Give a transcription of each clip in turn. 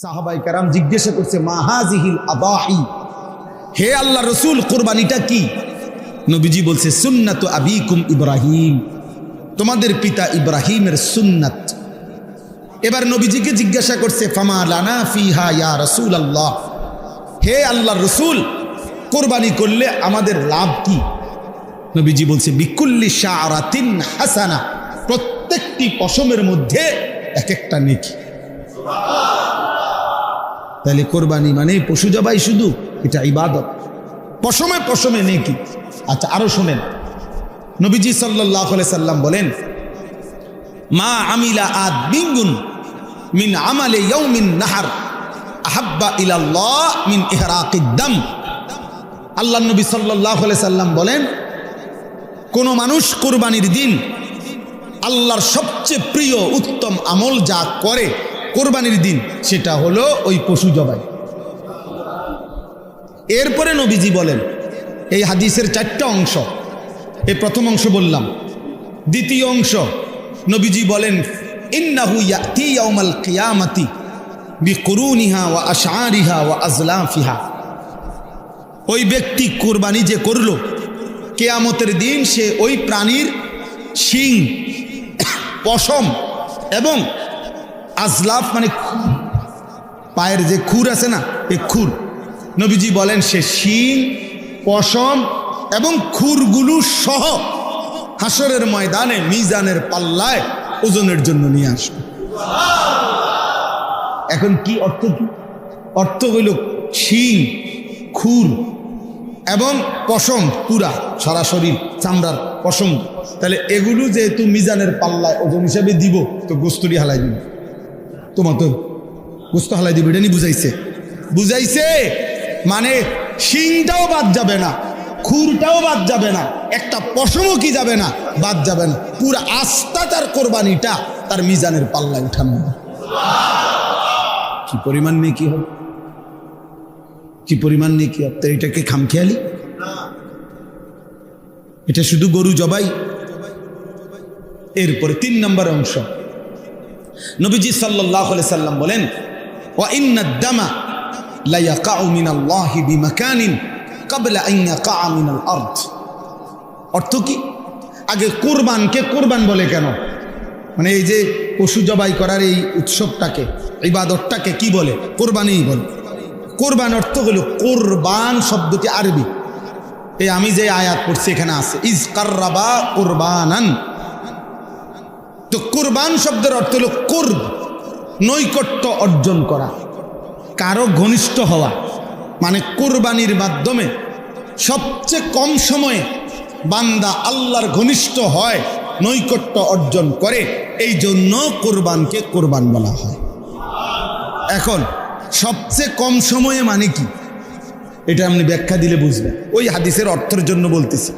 সাহাবায়ে কেরাম জিজ্ঞাসা করছে মা হাযিহিল আদাহি, হে আল্লাহ রসুল কুরবানিটা কি? নবীজি বলছে সুন্নাতু আবিকুম ইব্রাহিম, তোমাদের পিতা ইব্রাহিমের সুন্নাত। এবার নবীজিকে জিজ্ঞাসা করছে ফামা লানা ফিহা ইয়া রাসূলুল্লাহ, হে আল্লাহর রসুল কুরবানি করলে আমাদের লাভ কি? নবীজি বলছে বিকুল্লি শাআরাতিন হাসানা, প্রত্যেকটি পশমের মধ্যে এক একটা নেকি। তাহলে কোরবানি মানে পশু জবাই শুধু, এটা ইবাদত, পশমে পশমে নেকি। আচ্ছা আরো শোনেন, নবীজি সাল্লাল্লাহু আলাইহি সাল্লাম বলেন মা আমিলা আদমিন মিন আমালি ইয়াউমিন নাহার আহাব্বা ইলাল্লাহ মিন ইহরাকিদ দাম। আল্লাহ নবী সাল্লাল্লাহু আলাইহি সাল্লাম বলেন কোন মানুষ কোরবানির দিন আল্লাহর সবচেয়ে প্রিয় উত্তম আমল যা করে কোরবানির দিন, সেটা হলো ওই পশু জবাই। এরপরে নবীজি বলেন, এই হাদিসের চারটা অংশ, এই প্রথম অংশ বললাম, দ্বিতীয় অংশ নবীজি বলেন ইন্নাহু ইয়াতি ইয়াউমাল কিয়ামাতি বিকুরুনিহা ওয়া আশআরিহা ওয়া আজলাফিহা, ওই ব্যক্তি কোরবানি যে করলো কিয়ামতের দিন সে ওই প্রাণীর শিং, পশম এবং আজলাফ মানে পায়ের যে খুর আছে না, এই খুর, নবীজি বলেন সে শিং, পশম এবং খুরগুলো সহ হাসরের ময়দানে মিজানের পাল্লায় ওজনের জন্য নিয়ে আসবে। এখন কি অর্থ? কি অর্থ হইল শিং, খুর এবং পশম, পুরা সারা শরীর চামড়ার পশম। তাহলে এগুলো যেহেতু মিজানের পাল্লায় ওজন হিসাবে দিব, তো গোস্তরি হালাই দিব, তোমার তো গোস্ত হালাই দিব, এটা নি বুঝাইছে মানে শিংটাও বাদ যাবে না, খুরটাও বাদ যাবে না, একটা পশমও কি যাবে না, বাদ যাবে না, পুরা আস্থা তার কোরবানিটা তার মিজানের পাল্লায় উঠানো হবে। কি পরিমাণ নেই কি হবে, কি পরিমাণ নেই কি হবে। এটা কি খামখেয়ালি? এটা শুধু গরু জবাই। এরপরে 3 নম্বর অংশ, নবীজি সাল্লাল্লাহু আলাইহি সাল্লাম বলেন ওয়া ইন্নাদ দামা লা ইয়াকাউ মিনাল্লাহি বিমাকানিন ক্বাবলা আন ইয়াকা মিনাল আরদ। অর্থ কি? আগে কুরবানকে কুরবান বলে কেন? মানে এই যে পশু জবাই করার এই উৎসবটাকে, ইবাদতটাকে কি বলে? কুরবানিই বলে। কুরবান অর্থ হলো, কুরবান শব্দটি আরবি, এই আমি যে আয়াত পড়ছি এখানে আছে ইজ কাররাবা কুরবানান। তো কুরবান শব্দের অর্থ হলো কুরব, নৈকট্য অর্জন করা, কারো ঘনিষ্ঠ হওয়া। মানে কুরবানির মাধ্যমে সবচেয়ে কম সময়ে বান্দা আল্লাহর ঘনিষ্ঠ হয়, নৈকট্য অর্জন করে, এই জন্য কুরবানকে কুরবান বলা হয়। এখন সবচেয়ে কম সময়ে মানে কি, এটা আপনি ব্যাখ্যা দিলে বুঝবেন। ওই হাদিসের অর্থের জন্য বলতেছি,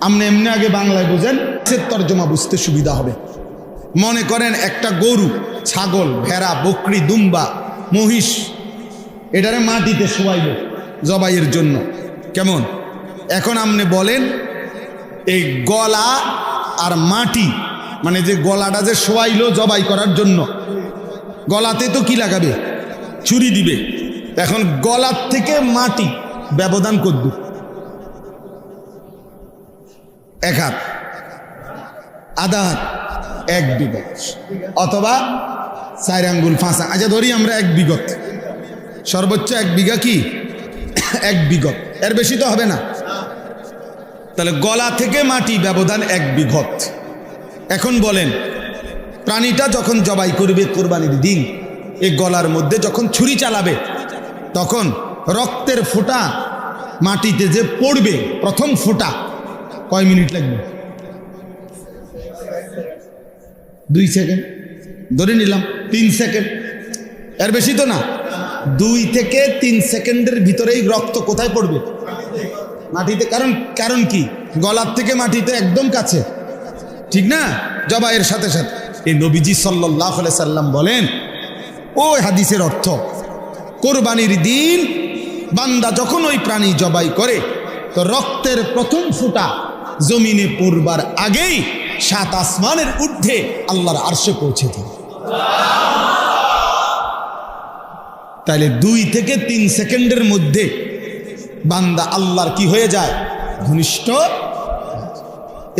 আপনি এমনি আগে বাংলায় বুঝেন, সে তর্জমা বুঝতে সুবিধা হবে। মনে করেন একটা গরু, ছাগল, ভেড়া, বকরি, দুম্বা, মহিষ, এটারে মাটিতে শোয়াইল জবাইয়ের জন্য, কেমন? এখন আপনি বলেন এই গলা আর মাটি, মানে যে গলাটা যে শোয়াইল জবাই করার জন্য, গলাতে তো কি লাগাবে? ছুরি দিবে। এখন গলার থেকে মাটি ব্যবধান করব 1 হাত, আধা হাত, 1 বিঘত, অথবা 4 আঙ্গুল 5 আঙ্গুল। আচ্ছা ধরি আমরা 1 বিঘত, সর্বোচ্চ 1 বিঘা কি 1 বিঘত, এর বেশি তো হবে না। তাহলে গলা থেকে মাটি ব্যবধান 1 বিঘত। এখন বলেন প্রাণীটা যখন জবাই করবে কোরবানির দিন, এই গলার মধ্যে যখন ছুরি চালাবে, তখন রক্তের ফোঁটা মাটিতে যে পড়বে, প্রথম ফোঁটা কয় মিনিট লাগবে? 2 সেকেন্ড ধরে নিলাম, 3 সেকেন্ড, এর বেশি তো না। 2 থেকে 3 সেকেন্ডের ভিতরেই রক্ত কোথায় পড়বে? মাটিতে। কারণ কি? গলার থেকে মাটিতে একদম কাছে, ঠিক না? জবাইয়ের সাথে সাথে। এই নবীজি সাল্লাল্লাহু আলাইহি সাল্লাম বলেন, ওই হাদিসের অর্থ, কোরবানির দিন বান্দা যখন ওই প্রাণী জবাই করে, তো রক্তের প্রথম ফোঁটা জমিনে পড়বার আগেই 7 আসমানের ঊর্ধ্বে আল্লাহর আরশে পৌঁছে যায়। তাহলে 2 থেকে 3 সেকেন্ডের মধ্যে বান্দা আল্লাহর কি হয়ে যায়, ঘনিষ্ঠ।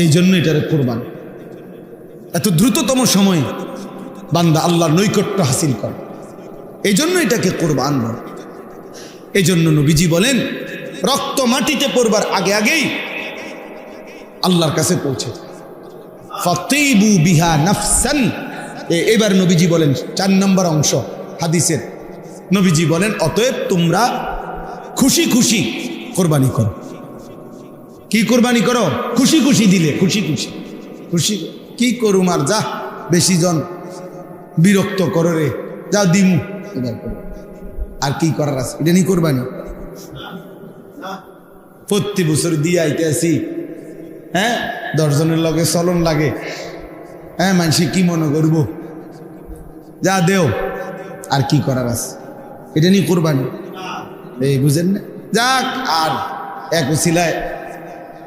এই জন্য এটারে কোরবান। এত দ্রুততম সময়ে বান্দা আল্লাহর নৈকট্য হাসিল করে, এই জন্য এটাকে কোরবান বলে। এই জন্য নবীজি বলেন রক্ত মাটিতে পড়বার আগে আগেই আল্লাহর কাছে পৌঁছে ফাতিবু বিহা নাফসান। এবার নবীজি বলেন 4 নম্বর অংশ হাদিসের, নবীজি বলেন অতএব তোমরা খুশি খুশি কোরবানি করো। কি কোরবানি করো? খুশি খুশি দিলে, খুশি খুশি খুশি। কি করুম আর, যা বেশি জন বিরক্ত করো রে, যা দিমু এবার করো। আর কি করার আছে? এটা নিয়ে কোরবানি। প্রতি বছর দিয়ে আইতে আসি, হ্যাঁ 10 জনের লগে চলন লাগে, হ্যাঁ মানুষে কি মনে করব, যা দেও। আর কি করার আছে? এটা নিয়ে কোরবানি। এই বুঝেন না? যাক, আর এক উসিলায়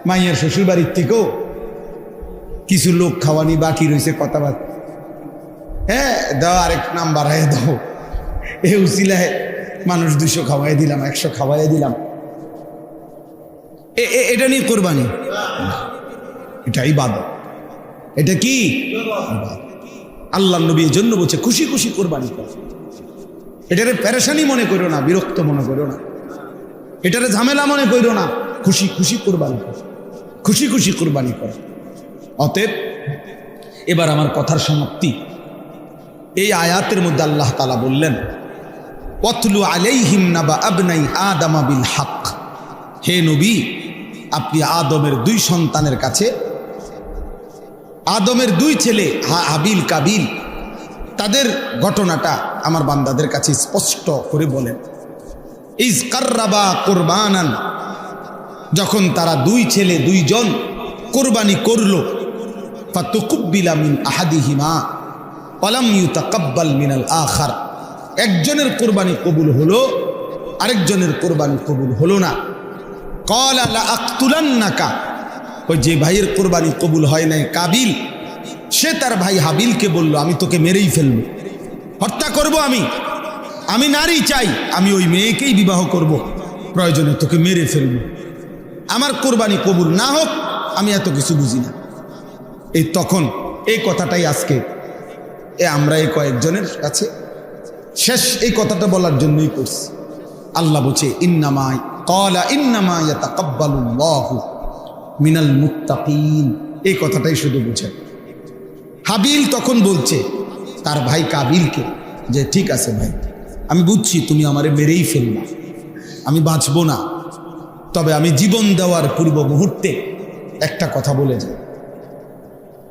মাইয়ার শ্বশুর বাড়ির থেকেও কিছু লোক খাওয়ানি বাকি রয়েছে, কথাবার্তা, হ্যাঁ দাও, আরেক নাম বাড়াই দাও। এই উসিলায় মানুষ 200 খাওয়াই দিলাম, 100 খাওয়াই দিলাম। এটা নিয়ে কোরবানি? এটা ইবাদত। এটা কি? আল্লাহর নবী এর জন্য বলছে খুশি খুশি কোরবানি কর। এটারে পেরেশানি মনে করো না, বিরক্ত মনে করো না, এটারে ঝামেলা মনে করো না, খুশি খুশি কোরবানি কর, খুশি খুশি কোরবানি কর। অতএব এবার আমার কথার সমাপ্তি। এই আয়াতের মধ্যে আল্লাহ তাআলা বললেন ওয়াতলু আলাইহিম নাবা আবনাই আদামা বিল হক। হে নবী, আপনি আদমের 2 সন্তানের কাছে, আদমের 2 ছেলে হাবিল কাবিল, তাদের ঘটনাটা আমার বান্দাদের কাছে স্পষ্ট করে বলেন। ইজ কাররাবা কুরবানান, যখন তারা 2 ছেলে 2 জন কোরবানি করলো, ফাতুকুব্বিলা মিন আহাদিহিমা ওয়ালাম ইউতাকাব্বাল মিনাল আখার। একজনের কোরবানি কবুল হলো, আরেকজনের কোরবানি কবুল হলো না। ক্বালা লা আকতুলান্নাকা, ওই যে ভাইয়ের কোরবানি কবুল হয় নাই কাবিল, সে তার ভাই হাবিলকে বলল আমি তোকে মেরেই ফেলবো, হত্যা করব, আমি নারী চাই, আমি ওই মেয়েকেই বিবাহ করব, প্রয়োজনে তোকে মেরে ফেলবো, আমার কোরবানি কবুল না হোক, আমি এত কিছু বুঝি না। এই তখন এই কথাটাই আজকে আমরা এই কয়েকজনের কাছে শেষ এই কথাটা বলার জন্যই করছি। আল্লাহ বলছে ইন্নামা ক্বালা ইন্নামা ইয়াতাকাব্বালুল্লাহু মিনাল মুত্তাকিন, এই কথাটাই শুধু বুঝেন। হাবিল তখন বলছে তার ভাই কাবিলকে যে ঠিক আছে ভাই, আমি বুঝছি তুমি আমারে মেরেই ফেলবা, আমি বাঁচব না, তবে আমি জীবন দেওয়ার পূর্ব মুহূর্তে একটা কথা বলে যাই।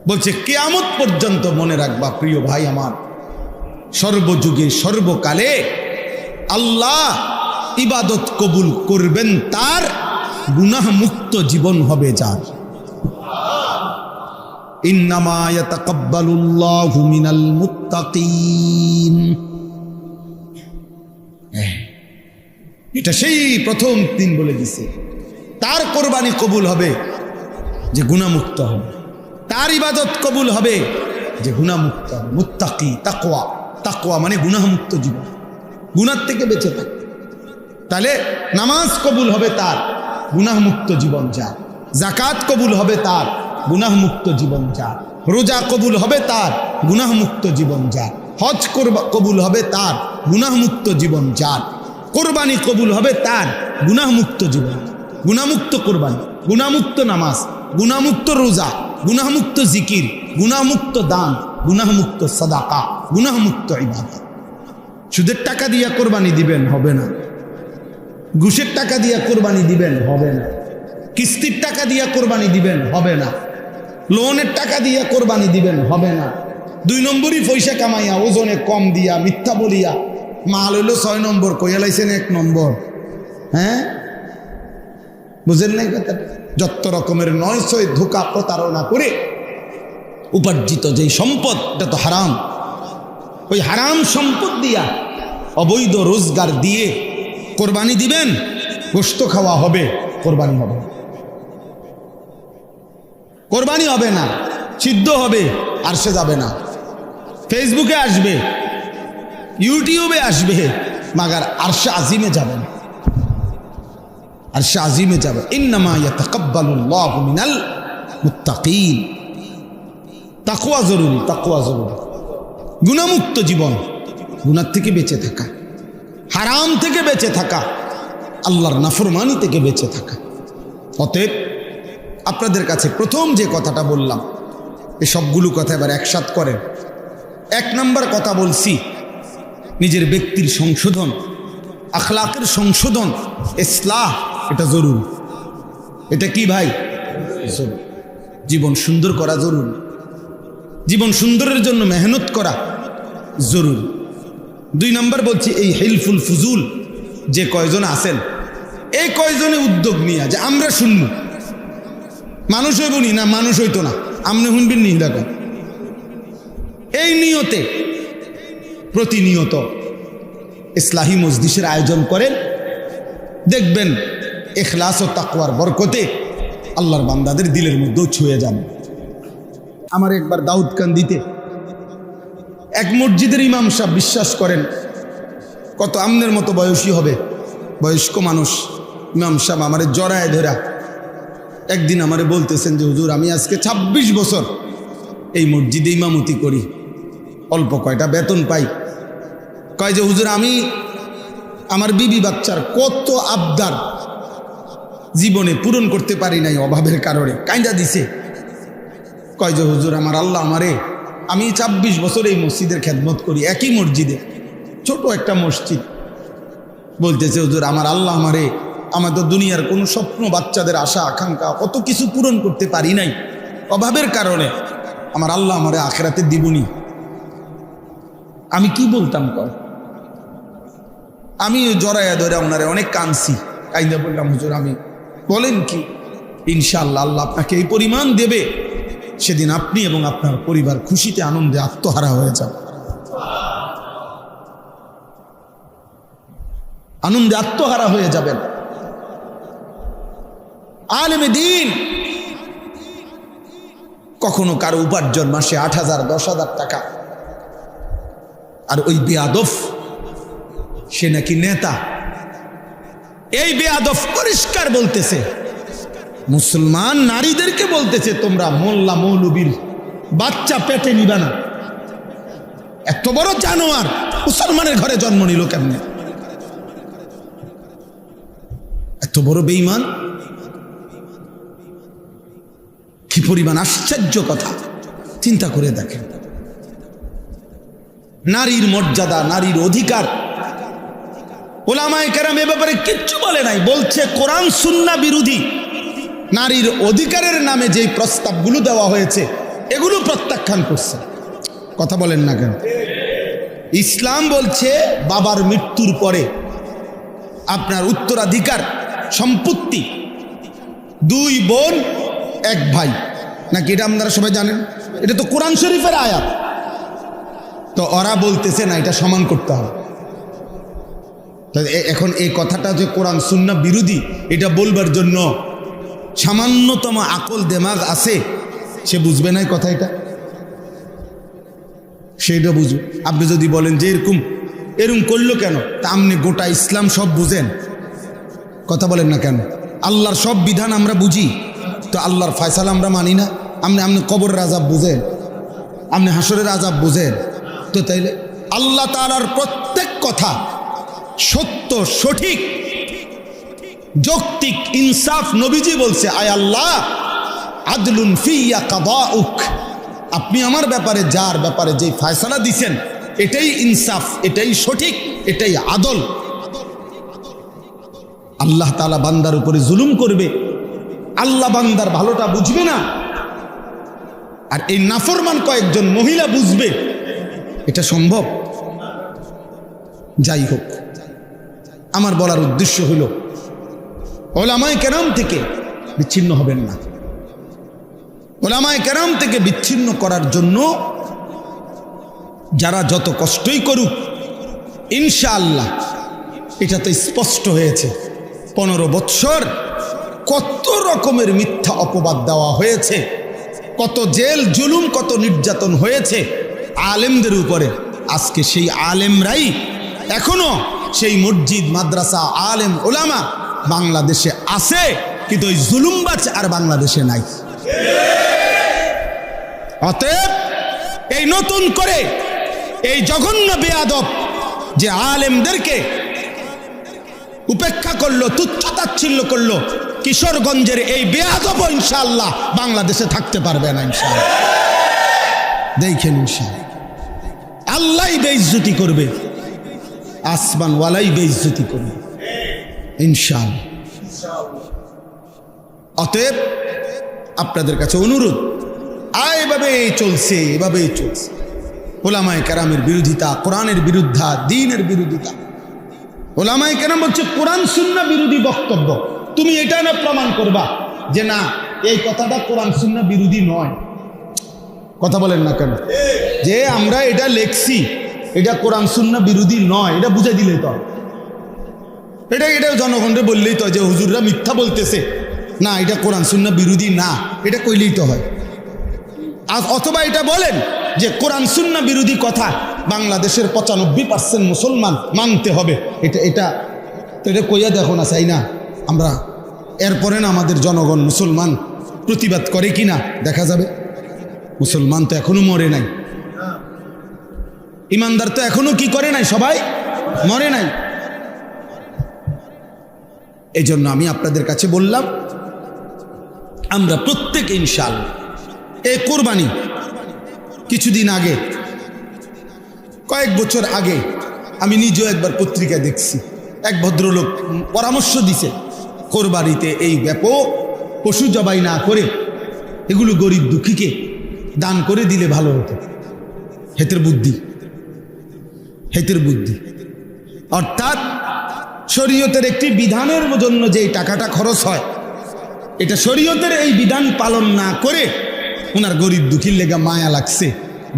বলছে কিয়ামত পর্যন্ত মনে রাখবা প্রিয় ভাই আমার, সর্বযুগে সর্বকালে আল্লাহ ইবাদত কবুল করবেন তার, গুনাহ মুক্ত জীবন হবে যার। ইন্নামা ইয়াতাকাব্বালুল্লাহু মিনাল মুত্তাকিন। এটা সেই প্রথম দিন বলে দিছে, তার কোরবানি কবুল হবে যে গুনাহমুক্ত হবে, তার ইবাদত কবুল হবে যে গুনাহমুক্ত হবে। মুত্তাকি, তাকওয়া, তাকওয়া মানে গুনাহমুক্ত জীবন, গুনাহ থেকে বেঁচে থাকে। তাহলে নামাজ কবুল হবে তার, গুনাহমুক্ত জীবন যার। যাকাত কবুল হবে তার, গুনাহমুক্ত জীবন যার। রোজা কবুল হবে তার, গুনাহমুক্ত জীবন যার। হজ কবুল হবে তার, গুনাহমুক্ত জীবন যার। কোরবানি কবুল হবে তার, গুনাহমুক্ত জীবন। গুনাহমুক্ত কোরবানি, গুনাহমুক্ত নামাজ, গুনাহমুক্ত রোজা, গুনাহমুক্ত জিকির, গুনাহমুক্ত দান, গুনাহমুক্ত সাদাকা, গুনাহমুক্ত ইবাদত। সুদের টাকা দিয়া কোরবানি দিবেন, হবে না। ঘুষের টাকা দিয়া কোরবানি দিবেন, হবে না। কিস্তির টাকা দিয়া কোরবানি দিবেন, হবে না। লোনের টাকা দিয়া কোরবানি দিবেন, হবে না। 2 নম্বরই পয়সা কামাইয়া, ওজনে কম দিয়া, মিথ্যা বলিয়া মাল হইল 6 নম্বর, কইয়া লাইছেন 1 নম্বর। হ্যাঁ বুঝেন নাই কথা? যত রকমের 900 ধোঁকা প্রতারণা করে উপার্জিত যেই সম্পদ, এটা তো হারাম। ওই হারাম সম্পদ দিয়া, অবৈধ রোজগার দিয়ে কোরবানি দিবেন, গোশত খাওয়া হবে, কোরবানি হবে না। কোরবানি হবে না, সিদ্ধ হবে আর সে যাবে না। ফেসবুকে আসবে, ইউটিউবে আসবে, মাগার আরশে আজিমে যাবেন, আরশে আজিমে যাবেন। ইন্নামা ইয়াতাকাব্বালুল্লাহু মিনাল মুত্তাকিন। তাকওয়া জরুরি, তাকওয়া জরুরি। গুনাহমুক্ত জীবন, গুনাহ থেকে বেঁচে থাকা, হারাম থেকে বেঁচে থাকা, আল্লাহর নাফরমানি থেকে বেঁচে থাকা। অতএব আপনাদের কাছে প্রথম যে কথাটা বললাম, এই সবগুলো কথা এবার একসাথ করেন। 1 নম্বর কথা বলছি, নিজের ব্যক্তির সংশোধন, আখলাকের সংশোধন, ইসলাহ, এটা জরুরি। এটা কি ভাই? জরুরি। জীবন সুন্দর করা জরুরি, জীবন সুন্দরের জন্য মেহনত করা জরুরি। 2 নম্বর বলছি, এই হিলফুল ফুজুল যে কয়জন আছেন, এই কয়জনে উদ্যোগ নিয়ে যে আমরা শুনবো, মানুষ হইব নি না, মানুষ হইতো না, আপনি শুনবেন নি দেখেন, এই নিয়তে প্রতিনিয়ত ইসলাহি মজলিসের আয়োজন করেন। দেখবেন ইখলাস ও তাকওয়ার বরকতে আল্লাহর বান্দাদের দিলের মধ্যেও ছুঁয়ে যান। আমার একবার দাউদকান্দিতে এক মসজিদের ইমাম সাহেব, বিশ্বাস করেন কত আমনের মতো বয়সী হবে, বয়স্ক মানুষ, ইমাম সাহেব আমারে জড়ায় ধরা একদিন আমারে বলতেছেন যে হুজুর, আমি আজকে 26 বছর এই মসজিদে ইমামতি করি, অল্প কয়টা বেতন পাই। কয় যে হুজুর, আমি আমার বিবি বাচ্চার কত আবদার জীবনে পূরণ করতে পারি নাই অভাবের কারণে, কাইন্দা দিছে। কয় যে হুজুর, আমার আল্লাহ আমারে, আমি 26 বছর এই মসজিদের খেদমত করি, একই মসজিদে, ছোট একটা মসজিদ। বলতেছে হুজুর, আমার আল্লাহ আমারে, আমার তো দুনিয়ার কোনো স্বপ্ন, বাচ্চাদের আশা আকাঙ্ক্ষা কত কিছু পূরণ করতে পারি নাই অভাবের কারণে, আমার আল্লাহ আমারে আখিরাতে দিবনি। আমি কি বলতাম কর, আমি জড়াইয়া ধরে ওনারে অনেক কাঁদছি, কাইন্দা বললাম হুজুর, আমি বলেন কি, ইনশাআল্লাহ আল্লাহ আপনাকে এই পরিমাণ দেবে, সেদিন আপনি এবং আপনার পরিবার খুশিতে আনন্দে আত্মহারা হয়ে যাবে, আনন্দে আত্মহারা হয়ে যাবেন। আলেমে দ্বীন কখনো কারো উপার্জন মাসে 8,000 10,000 টাকা, আর ওই বেয়াদব সে নাকি নেতা। এই বেয়াদব পরিষ্কার বলতেছে, মুসলমান নারীদেরকে বলতেছে, তোমরা মোল্লা মৌলবীর বাচ্চা পেটে নিবা না। এত বড় জানোয়ার মুসলমানের ঘরে জন্ম নিল কেমনে? এত বড় বেঈমান, কি পরিমাণ আশ্চর্য কথা, চিন্তা করে দেখেন। নারীর মর্যাদা, নারীর অধিকার, ওলামায়ে কেরাম এ ব্যাপারে কিচ্ছু বলে নাই, বলছে কোরআন সুন্নাহ বিরোধী। নারীর অধিকারের নামে যে প্রস্তাবগুলো দেওয়া হয়েছে এগুলো প্রত্যাখ্যান করছে। কথা বলেন না কেন? ইসলাম বলছে বাবার মৃত্যুর পরে আপনার উত্তরাধিকার সম্পত্তি 2 বোন 1 ভাই, নাকি? এটা আপনারা সবাই জানেন, এটা তো কোরআন শরীফের আয়াত। তো ওরা বলতেছে না, এটা সমান করতে হবে। এখন এই কথাটা যে কোরআন সুন্নাহ বিরোধী, এটা বলবার জন্য সামান্যতম আকল দেমাগ আছে, সে বুঝবে না কথা, এটা সেটা বুঝবে। আপনি যদি বলেন যে এরকম করলো কেন, তা আপনি গোটা ইসলাম সব বুঝেন, কথা বলেন না কেন? আল্লাহর সব বিধান আমরা বুঝি, তো আল্লাহর ফয়সালা আমরা মানি না। আপনি কবরের আযাব বুঝেন, আপনি হাসরের আযাব বুঝেন, তো তাইলে আল্লাহ তাআলার প্রত্যেক কথা সত্য, সঠিক, যৌক্তিক, ইনসাফ। নবীজি বলছে, আয় আল্লাহ, আদলুন ফিয়া কাদাউক, আপনি আমার ব্যাপারে, যার ব্যাপারে যে ফয়সালা দিছেন, এটাই ইনসাফ, এটাই সঠিক, এটাই আদল। আল্লাহ তাআলা বান্দার উপরে জুলুম করবে, আল্লাহ বান্দার ভালোটা বুঝবে না, আর এই নাফরমান কয়েকজন মহিলা বুঝবে, এটা সম্ভব? যাই হোক, আমার বলার উদ্দেশ্য হলো ওলামায়ে কেরাম থেকে বিচ্ছিন্ন হবেন না। ওলামায়ে কেরাম থেকে বিচ্ছিন্ন করার জন্য যারা যত কষ্টই করুক, ইনশাআল্লাহ, এটা তো স্পষ্ট হয়েছে, 15 বৎসর কত রকমের মিথ্যা অপবাদ দেওয়া হয়েছে, কত জেল জুলুম, কত নির্যাতন হয়েছে আলেমদের উপরে। আজকে সেই আলেমরাই এখনো সেই মসজিদ মাদ্রাসা আলেম ওলামা বাংলাদেশে আছে, কিন্তু ওই জুলুমবাজ আর বাংলাদেশে নাই। অতএব এই নতুন করে এই জঘন্য বেয়াদব যে আলেমদেরকে উপেক্ষা করলো, তুচ্ছতাচ্ছিল্য করলো, কিশোরগঞ্জের এই বেয়াদব ইনশাআল্লাহ বাংলাদেশে থাকতে পারবে না ইনশাআল্লাহ। দেখেন ইনশাআল্লাহ আল্লাহই বেইজ্জতি করবে, আসমানওয়ালাই বেইজ্জতি করবে ইনশাআল্লাহ। অতএব আপনাদের কাছে অনুরোধ, এভাবেই চলছে, এভাবেই চলছে। ওলামায়ে কেরামের বিরোধিতা, কোরআনের বিরুদ্ধা, দ্বীনের বিরোধিতা। ওলামায়ে কেরাম বলছে কোরআন সুন্নাহ বিরোধী বক্তব্য। তুমি এটা না প্রমাণ করবা যে না এই কথাটা কোরআন সুন্নাহ বিরোধী নয়। কথা বলেন না কেন? যে আমরা এটা লেখছি এটা কোরআন সুন্নাহ বিরোধী নয়, এটা বুঝে দিলেই তো। এটা জনগণকে বললেই তো যে হুজুররা মিথ্যা বলতেছে, না এটা কোরআন সুন্নাহ বিরোধী না, এটা কইলেই তো হয়। অথবা এটা বলেন যে কোরআন সুন্নাহ বিরোধী কথা বাংলাদেশের 95% মুসলমান মানতে হবে, এটা কইয়া দেখো না, চাই না আমরা। এরপরে না আমাদের জনগণ মুসলমান প্রতিবাদ করে কিনা দেখা যাবে। মুসলমান তো এখনো মরে নাই, ইমানদার তো এখনো কি করে নাই, সবাই মরে নাই। এই জন্য আমি আপনাদের কাছে বললাম আমরা প্রত্যেক ইনশাআল্লাহ এই কোরবানি কিছুদিন আগে, কয়েক বছর আগে আমি নিজেও একবার পত্রিকায় দেখছি, এক ভদ্রলোক পরামর্শ দিছে কোরবানিতে এই ব্যাপক পশু জবাই না করে এগুলো গরিব দুঃখীকে দান করে দিলে ভালো হতো। হেতের বুদ্ধি, হেতের বুদ্ধি। অর্থাৎ শরীয়তের একটি বিধানের জন্য যে টাকাটা খরচ হয়, এটা শরীয়তের এই বিধান পালন না করে ওনার গরিব দুঃখীর লেগে মায়া লাগছে,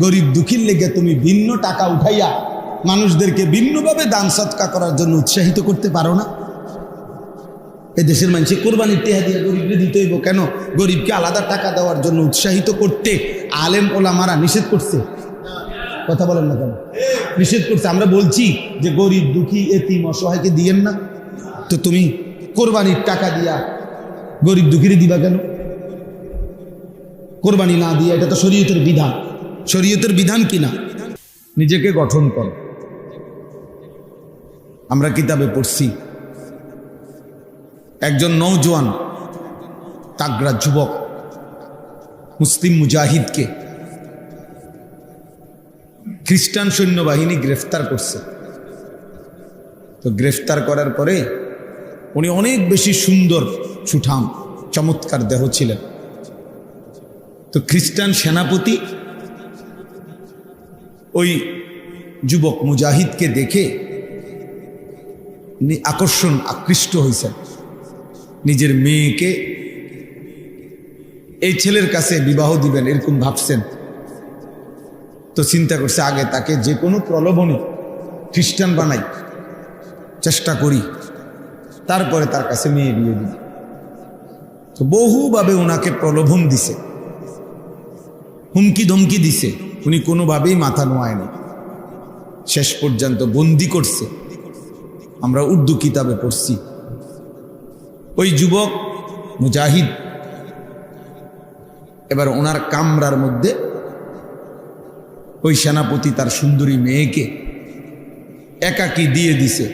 গরিব দুঃখীর লেগে তুমি ভিন্ন টাকা উঠাইয়া মানুষদেরকে ভিন্নভাবে দান সৎকা করার জন্য উৎসাহিত করতে পারো না? এই দেশের মানুষের কোরবানির টেহা দিয়ে গরিবকে দিতে হইব কেন? গরিবকে আলাদা টাকা দেওয়ার জন্য উৎসাহিত করতে আলেম ওলামারা নিষেধ করছে। কথা বলেন না কেন? নিষেধ করছে। আমরা বলছি যে গরিব দুঃখী এতিম অসহায়কে দিয়েন না, তো তুমি কোরবানির টাকা দিয়া গরিব দুঃখীরে দিবা কেন? কোরবানি না দিয়া, এটা তো শরীয়তের বিধান। শরীয়তের বিধান কিনা? নিজেকে গঠন কর। আমরা কিতাবে পড়ছি একজন নওজোয়ান তাগড়া যুবক মুসলিম মুজাহিদকে খ্রিস্টান সৈন্যবাহিনী গ্রেফতার করছে। তো গ্রেফতার করার পরে উনি অনেক বেশি সুন্দর, সুঠাম, চমৎকার দেহ ছিলেন। তো খ্রিস্টান সেনাপতি ওই যুবক মুজাহিদকে দেখে আকৃষ্ট হয়েছেন। নিজের মেয়েকে এই ছেলের কাছে বিবাহ দিবেন এরকম ভাবছেন। তো চিন্তা করছে আগে তাকে যে কোনো প্রলোভনে খ্রিস্টান বানাই, চেষ্টা করি, তারপরে তার কাছে মেয়ে বিয়ে দিই। তো বহুভাবে ওনাকে প্রলোভন দিছে, হুমকি ধমকি দিছে, উনি কোনোভাবেই মাথা নোয়ায়নি। শেষ পর্যন্ত বন্দি করছে। আমরা উর্দু কিতাবে পড়ছি। ওই যুবক মুজাহিদ এবার ওনার কামরার মধ্যে ওই সেনাপতি তার সুন্দরী মেয়েকে একাকী দিয়ে দিছে,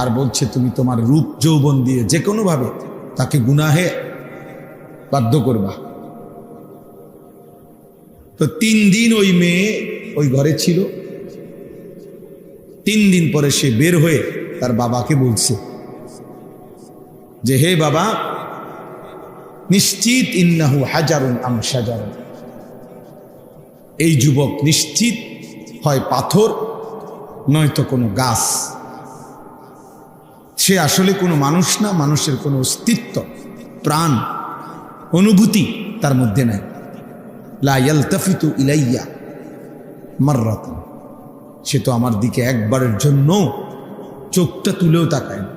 আর বলছে তুমি তোমার রূপ যৌবন দিয়ে যে কোনোভাবে তাকে গুনাহে বাধ্য করবা। তো 3 দিন ওই মেয়ে ওই ঘরে ছিল। 3 দিন পরে সে বের হয়ে তার বাবাকে বলছে যে হে বাবা, নিশ্চিত ইন্নাহু হাজারুন আম শাজারুন, এই যুবক নিশ্চিত হয় পাথর নয়তো কোনো গাছ। সে আসলে কোনো মানুষ না, মানুষের কোনো অস্তিত্ব, প্রাণ, অনুভূতি তার মধ্যে নাই। লা ইয়ালতাফিতু ইলাইয়া মাররাতান, সে তো আমার দিকে একবারের জন্য চোখটা তুলেও তাকায় না।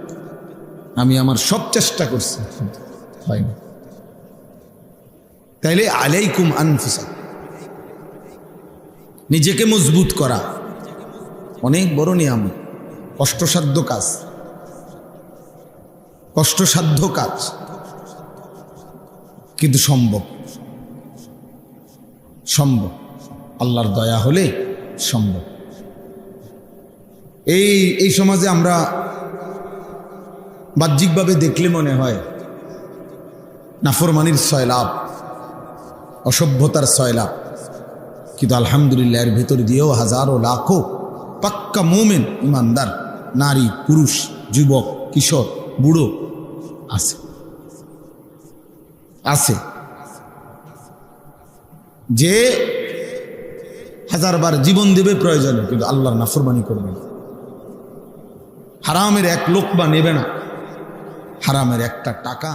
আমি আমার সব চেষ্টা করছি, হয়নি। তাইলে আলাইকুম আনফুসাকুম, নিজেকে মজবুত করা অনেক বড় নিয়ামত। কষ্টসাধ্য কাজ, কষ্টসাধ্য কাজ, কিন্তু সম্ভব, সম্ভব, আল্লাহর দয়া হলে সম্ভব। এই সমাজে আমরা বাহ্যিকভাবে দেখলে মনে হয় নাফরমানির সয়লাভ, অসভ্যতার সয়লাভ, কিন্তু আলহামদুলিল্লাহ এর ভেতর দিয়েও হাজারো লাখো পাক্কা মোমেন ইমানদার নারী, পুরুষ, যুবক, কিশোর, বুড়ো আছে, আছে, যে হাজারবার জীবন দেবে প্রয়োজনে, কিন্তু আল্লাহর নাফরমানি করবে না, হারামের এক লোকমা নেবে না, হারামের একটা টাকা